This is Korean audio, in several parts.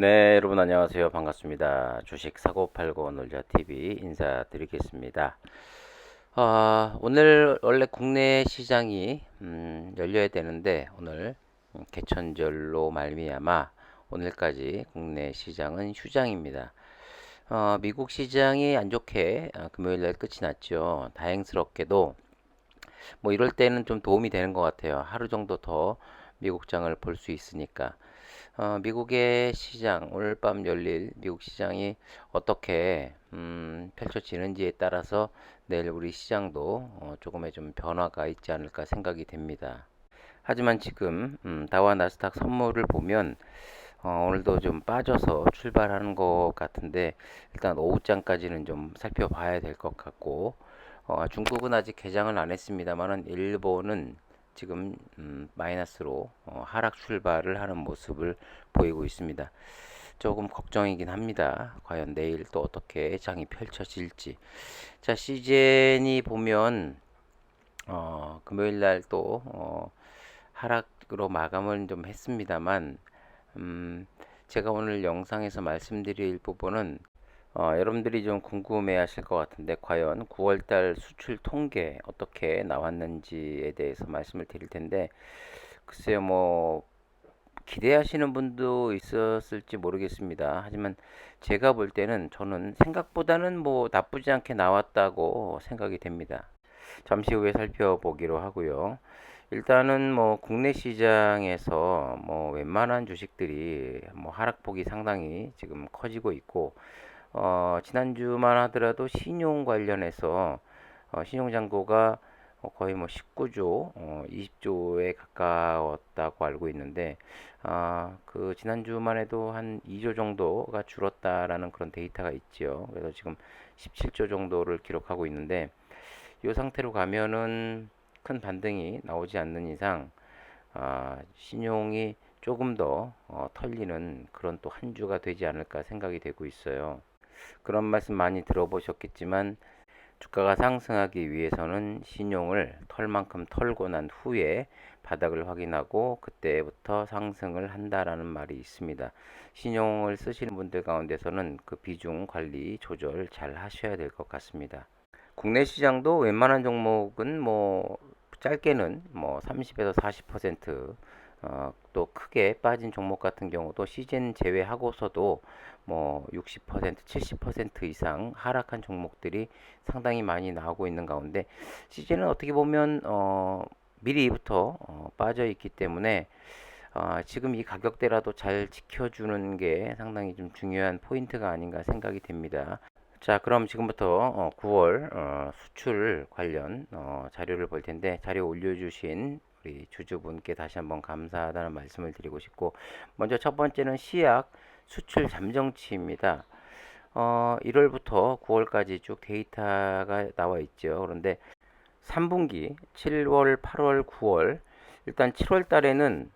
네, 여러분 안녕하세요. 반갑습니다. 주식 사고 팔고 놀자 TV 인사드리겠습니다. 오늘 원래 국내 시장이 열려야 되는데 오늘 개천절로 말미암아 오늘까지 국내 시장은 휴장입니다. 미국 시장이 안 좋게 금요일 날 끝이 났죠. 다행스럽게도 뭐 이럴 때는 좀 도움이 되는 것 같아요. 하루 정도 더 미국장을 볼 수 있으니까. 미국의 시장, 오늘 밤 열릴 미국 시장이 어떻게 펼쳐지는지에 따라서 내일 우리 시장도 조금의 좀 변화가 있지 않을까 생각이 됩니다. 하지만 지금 다우와 나스닥 선물을 보면 오늘도 좀 빠져서 출발하는 것 같은데 일단 오후장까지는 좀 살펴봐야 될 것 같고 중국은 아직 개장을 안 했습니다만은 일본은 지금 마이너스로 하락 출발을 하는 모습을 보이고 있습니다. 조금 걱정이긴 합니다. 과연 내일 또 어떻게 장이 펼쳐질지. 자, 시젠이 보면 금요일 날또 하락으로 마감을 좀 했습니다만 음, 제가 오늘 영상에서 말씀드릴 부분은 여러분들이 좀 궁금해 하실 것 같은데 과연 9월달 수출 통계 어떻게 나왔는지에 대해서 말씀을 드릴 텐데 글쎄요 뭐 기대하시는 분도 있었을지 모르겠습니다. 하지만 제가 볼 때는 저는 생각보다는 뭐 나쁘지 않게 나왔다고 생각이 됩니다. 잠시 후에 살펴보기로 하고요. 일단은 뭐 국내 시장에서 뭐 웬만한 주식들이 뭐 하락폭이 상당히 지금 커지고 있고 지난주만 하더라도 신용 관련해서 신용 잔고가 거의 뭐 19조, 20조에 가까웠다고 알고 있는데 그 지난주만 해도 한 2조 정도가 줄었다라는 그런 데이터가 있지요. 그래서 지금 17조 정도를 기록하고 있는데 이 상태로 가면은 큰 반등이 나오지 않는 이상 신용이 조금 더 털리는 그런 또 한 주가 되지 않을까 생각이 되고 있어요. 그런 말씀 많이 들어보셨겠지만 주가가 상승하기 위해서는 신용을 털 만큼 털고 난 후에 바닥을 확인하고 그때부터 상승을 한다라는 말이 있습니다. 신용을 쓰시는 분들 가운데서는 그 비중 관리 조절 잘 하셔야 될 것 같습니다. 국내 시장도 웬만한 종목은 뭐 짧게는 뭐 30에서 40% 또 크게 빠진 종목 같은 경우도 시즌 제외하고서도 뭐 60%, 70% 이상 하락한 종목들이 상당히 많이 나오고 있는 가운데 시즌은 어떻게 보면 미리부터 빠져 있기 때문에 지금 이 가격대라도 잘 지켜주는 게 상당히 좀 중요한 포인트가 아닌가 생각이 됩니다. 자, 그럼 지금부터 9월 수출 관련 자료를 볼 텐데 자료 올려주신 우리 주주분께 다시 한번 감사하다는 말씀을 드리고 싶고 먼저 첫 번째는 시약 수출 잠정치입니다. 1월부터 9월까지 쭉 데이터가 나와 있죠. 그런데 3분기 7월, 8월, 9월 일단 7월 달에는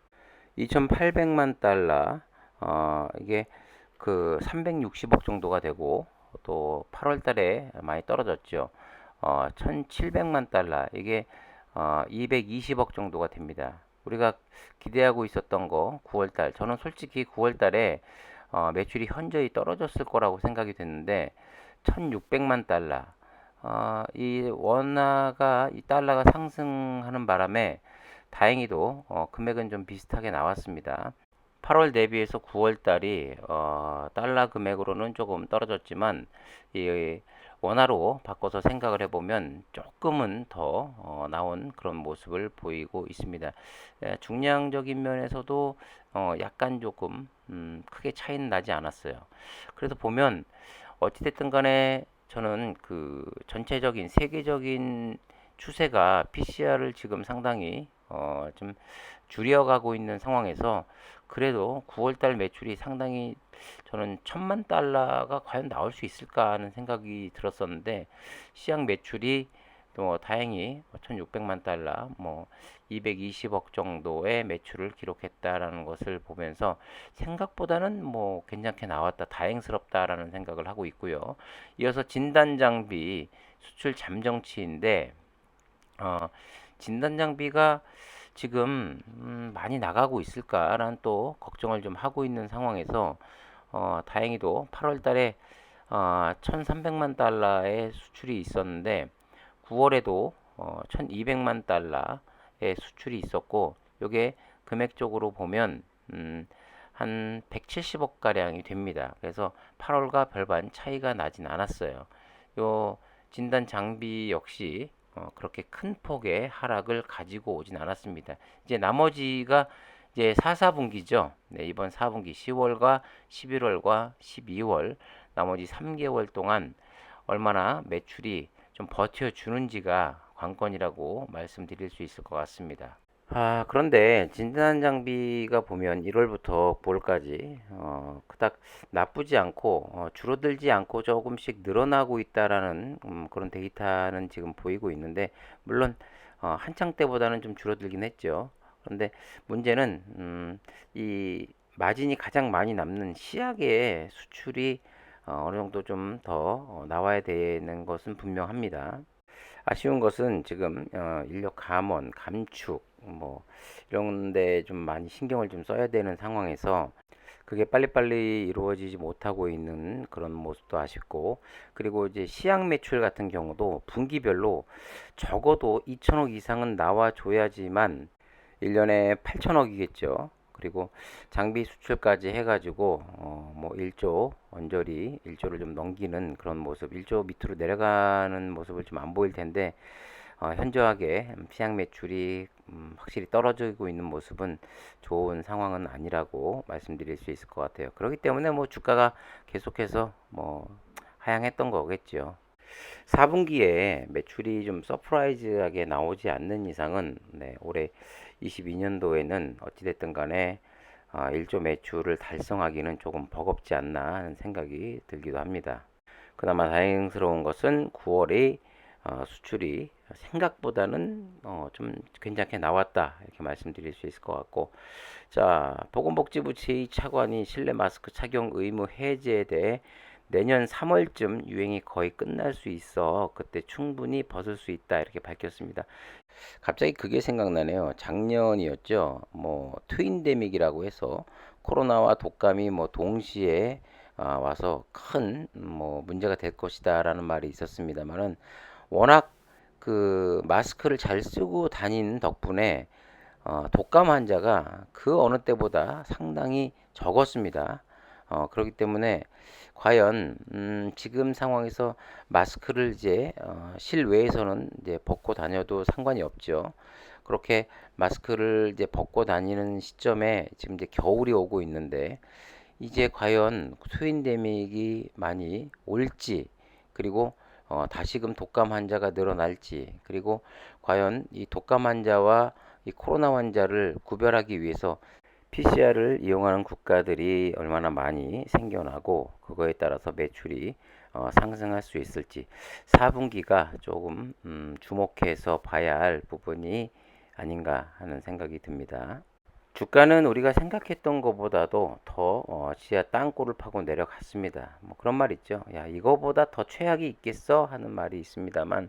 2,800만 달러 이게 그 360억 정도가 되고 또 8월 달에 많이 떨어졌죠. 1,700만 달러 이게 220억 정도가 됩니다. 우리가 기대하고 있었던 거 9월 달 저는 솔직히 9월 달에 매출이 현저히 떨어졌을 거라고 생각이 됐는데 1,600만 달러 이 원화가 이 달러가 상승하는 바람에 다행히도 금액은 좀 비슷하게 나왔습니다. 8월 대비해서 9월 달이 달러 금액으로는 조금 떨어졌지만 이 원화로 바꿔서 생각을 해보면 조금은 더 나온 그런 모습을 보이고 있습니다. 중량적인 면에서도 약간 조금 크게 차이는 나지 않았어요. 그래서 보면 어찌됐든 간에 저는 그 전체적인 세계적인 추세가 PCR을 지금 상당히 좀 줄여가고 있는 상황에서 그래도 9월달 매출이 상당히 저는 1,000만 달러가 과연 나올 수 있을까 하는 생각이 들었었는데 시장 매출이 또 다행히 1,600만 달러, 뭐 220억 정도의 매출을 기록했다라는 것을 보면서 생각보다는 뭐 괜찮게 나왔다, 다행스럽다라는 생각을 하고 있고요. 이어서 진단 장비 수출 잠정치인데 진단 장비가 지금 많이 나가고 있을까라는 또 걱정을 좀 하고 있는 상황에서 다행히도 8월 달에 1,300만 달러의 수출이 있었는데 9월에도 1,200만 달러의 수출이 있었고 요게 금액적으로 보면 한 170억 가량이 됩니다. 그래서 8월과 별반 차이가 나진 않았어요. 요 진단 장비 역시 그렇게 큰 폭의 하락을 가지고 오진 않았습니다. 이제 나머지가 이제 4, 4분기죠. 네, 이번 4분기 10월과 11월과 12월 나머지 3개월 동안 얼마나 매출이 좀 버텨주는지가 관건이라고 말씀드릴 수 있을 것 같습니다. 그런데 진단 장비가 보면 1월부터 9월까지 그닥 나쁘지 않고 줄어들지 않고 조금씩 늘어나고 있다라는 그런 데이터는 지금 보이고 있는데 물론 한창 때보다는 좀 줄어들긴 했죠. 그런데 문제는 이 마진이 가장 많이 남는 시약의 수출이 어느 정도 좀 더 나와야 되는 것은 분명합니다. 아쉬운 것은 지금 인력 감원, 감축 뭐 이런 데 좀 많이 신경을 좀 써야 되는 상황에서 그게 빨리빨리 이루어지지 못하고 있는 그런 모습도 아쉽고, 그리고 이제 시약 매출 같은 경우도 분기별로 적어도 2천억 이상은 나와줘야지만 1년에 8천억이겠죠. 그리고 장비 수출까지 해가지고 뭐 1조 언저리 1조를 좀 넘기는 그런 모습, 1조 밑으로 내려가는 모습을 좀 안 보일 텐데 현저하게 시약 매출이 확실히 떨어지고 있는 모습은 좋은 상황은 아니라고 말씀드릴 수 있을 것 같아요. 그렇기 때문에 뭐 주가가 계속해서 뭐 하향했던 거겠죠. 4분기에 매출이 좀 서프라이즈하게 나오지 않는 이상은 올해 22년도에는 어찌됐든 간에 1조 매출을 달성하기는 조금 버겁지 않나 하는 생각이 들기도 합니다. 그나마 다행스러운 것은 9월에 수출이 생각보다는 좀 괜찮게 나왔다 이렇게 말씀드릴 수 있을 것 같고, 자, 보건복지부 제2차관이 실내 마스크 착용 의무 해제에 대해 내년 3월쯤 유행이 거의 끝날 수 있어 그때 충분히 벗을 수 있다 이렇게 밝혔습니다. 갑자기 그게 생각나네요. 작년이었죠. 뭐 트윈데믹이라고 해서 코로나와 독감이 뭐 동시에 와서 큰 뭐 문제가 될 것이다라는 말이 있었습니다만은 워낙 그 마스크를 잘 쓰고 다니는 덕분에 독감 환자가 그 어느 때보다 상당히 적었습니다. 그렇기 때문에 과연 지금 상황에서 마스크를 이제 실외에서는 이제 벗고 다녀도 상관이 없죠. 그렇게 마스크를 이제 벗고 다니는 시점에 지금 이제 겨울이 오고 있는데 이제 과연 트윈데믹이 많이 올지, 그리고 다시금 독감 환자가 늘어날지, 그리고 과연 이 독감 환자와 이 코로나 환자를 구별하기 위해서 PCR을 이용하는 국가들이 얼마나 많이 생겨나고 그거에 따라서 매출이 상승할 수 있을지 4분기가 조금 주목해서 봐야 할 부분이 아닌가 하는 생각이 듭니다. 주가는 우리가 생각했던 것보다도 더 지하 땅굴을 파고 내려갔습니다. 뭐 그런 말 있죠. 야, 이거보다 더 최악이 있겠어 하는 말이 있습니다만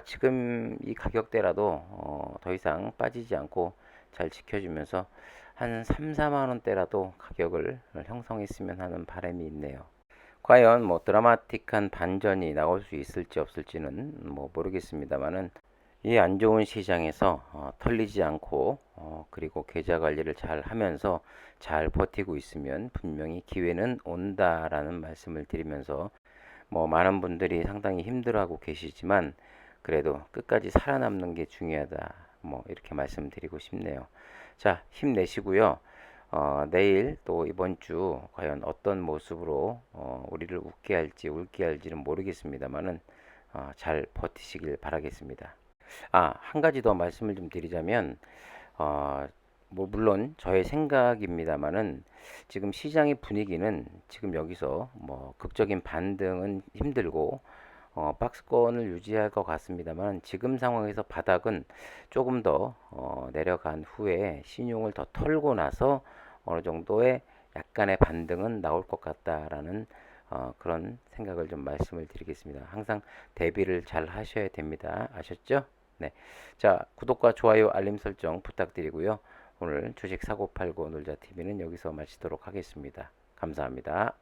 지금 이 가격대라도 더 이상 빠지지 않고 잘 지켜주면서 한 3, 4만 원대라도 가격을 형성했으면 하는 바람이 있네요. 과연 뭐 드라마틱한 반전이 나올 수 있을지 없을지는 뭐 모르겠습니다만은 이 안 좋은 시장에서 털리지 않고 그리고 계좌 관리를 잘 하면서 잘 버티고 있으면 분명히 기회는 온다라는 말씀을 드리면서, 뭐 많은 분들이 상당히 힘들어하고 계시지만 그래도 끝까지 살아남는 게 중요하다, 뭐 이렇게 말씀드리고 싶네요. 자, 힘내시고요. 내일 또 이번 주 과연 어떤 모습으로 우리를 웃게 할지 울게 할지는 모르겠습니다만은 잘 버티시길 바라겠습니다. 한 가지 더 말씀을 좀 드리자면 뭐 물론 저의 생각입니다만은 지금 시장의 분위기는 지금 여기서 뭐 극적인 반등은 힘들고 박스권을 유지할 것 같습니다만 지금 상황에서 바닥은 조금 더 내려간 후에 신용을 더 털고 나서 어느 정도의 약간의 반등은 나올 것 같다라는 그런 생각을 좀 말씀을 드리겠습니다. 항상 대비를 잘 하셔야 됩니다. 아셨죠? 네. 자, 구독과 좋아요, 알림 설정 부탁드리고요. 오늘 주식 사고 팔고 놀자 TV는 여기서 마치도록 하겠습니다. 감사합니다.